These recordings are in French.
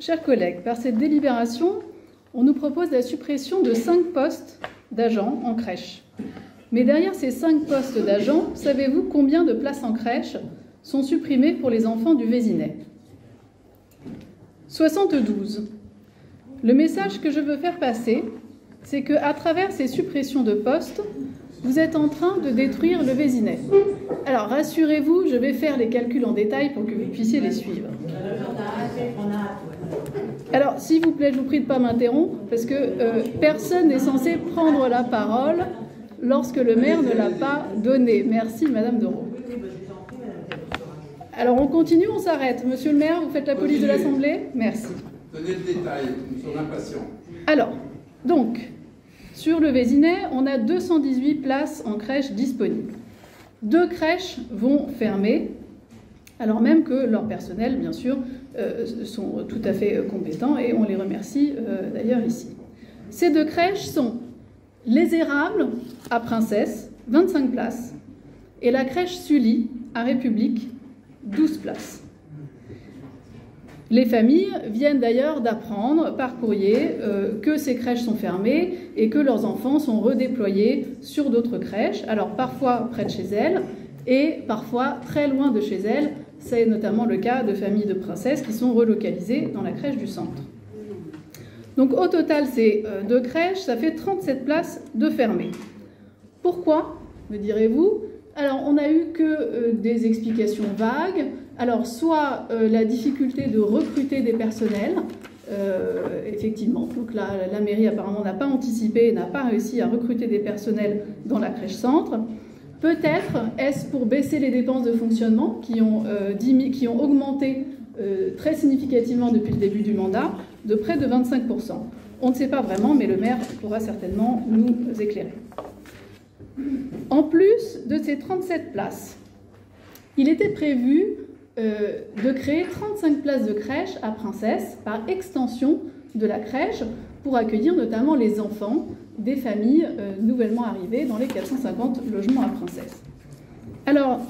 Chers collègues, par cette délibération, on nous propose la suppression de 5 postes d'agents en crèche. Mais derrière ces 5 postes d'agents, savez-vous combien de places en crèche sont supprimées pour les enfants du Vésinet? 72. Le message que je veux faire passer, c'est qu'à travers ces suppressions de postes, vous êtes en train de détruire le Vésinet. Alors rassurez-vous, je vais faire les calculs en détail pour que vous puissiez les suivre. Alors, s'il vous plaît, je vous prie de ne pas m'interrompre, parce que personne n'est censé prendre la parole lorsque le maire ne l'a pas donnée. Merci, Madame Dereau. Alors, on continue, on s'arrête. Monsieur le maire, vous faites la police de l'Assemblée? Merci. Donnez le détail, nous sommes impatients. Alors, donc, sur le Vésinet, on a 218 places en crèche disponibles. 2 crèches vont fermer, alors même que leur personnel, bien sûr, sont tout à fait compétents et on les remercie d'ailleurs ici. Ces 2 crèches sont Les Érables à Princesse, 25 places, et la crèche Sully à République, 12 places. Les familles viennent d'ailleurs d'apprendre par courrier que ces crèches sont fermées et que leurs enfants sont redéployés sur d'autres crèches, alors parfois près de chez elles et parfois très loin de chez elles. C'est notamment le cas de familles de princesses qui sont relocalisées dans la crèche du centre. Donc au total, ces 2 crèches, ça fait 37 places de fermées. Pourquoi, me direz-vous? Alors on n'a eu que des explications vagues. Alors soit la difficulté de recruter des personnels, effectivement, donc la mairie apparemment n'a pas anticipé, n'a pas réussi à recruter des personnels dans la crèche centre. Peut-être est-ce pour baisser les dépenses de fonctionnement qui ont augmenté très significativement depuis le début du mandat, de près de 25%. On ne sait pas vraiment, mais le maire pourra certainement nous éclairer. En plus de ces 37 places, il était prévu de créer 35 places de crèche à Princesse par extension de la crèche pour accueillir notamment les enfants des familles nouvellement arrivées dans les 450 logements à Princesse. Alors,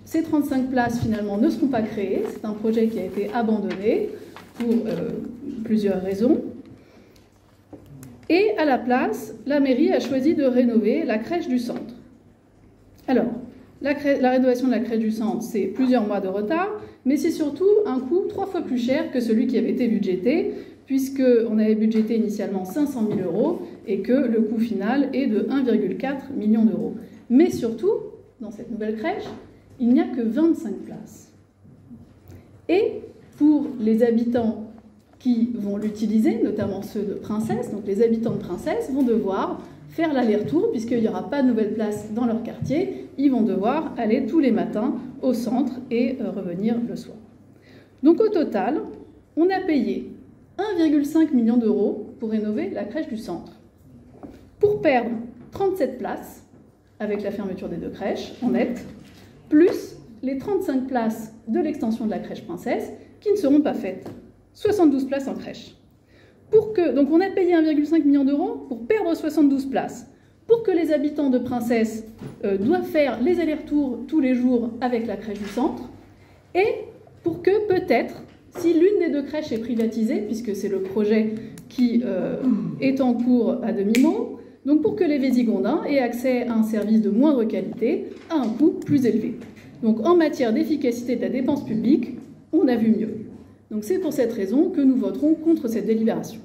ces 35 places finalement ne seront pas créées, c'est un projet qui a été abandonné pour plusieurs raisons. Et à la place, la mairie a choisi de rénover la crèche du centre. Alors, la rénovation de la crèche du centre, c'est plusieurs mois de retard, mais c'est surtout un coût 3 fois plus cher que celui qui avait été budgété, puisqu'on avait budgété initialement 500 000 € et que le coût final est de 1,4 million d'euros. Mais surtout, dans cette nouvelle crèche, il n'y a que 25 places. Et pour les habitants qui vont l'utiliser, notamment ceux de Princesse, donc les habitants de Princesse vont devoir faire l'aller-retour, puisqu'il n'y aura pas de nouvelle place dans leur quartier, ils vont devoir aller tous les matins au centre et revenir le soir. Donc au total, on a payé 1,5 million d'euros pour rénover la crèche du centre, pour perdre 37 places, avec la fermeture des 2 crèches, en net, plus les 35 places de l'extension de la crèche Princesse, qui ne seront pas faites. 72 places en crèche. Donc on a payé 1,5 million d'euros pour perdre 72 places, pour que les habitants de Princesse doivent faire les allers-retours tous les jours avec la crèche du centre, et pour que peut-être, si l'une des 2 crèches est privatisée, puisque c'est le projet qui est en cours à demi-mot, donc pour que les Vésigondins aient accès à un service de moindre qualité à un coût plus élevé. Donc en matière d'efficacité de la dépense publique, on a vu mieux. Donc c'est pour cette raison que nous voterons contre cette délibération.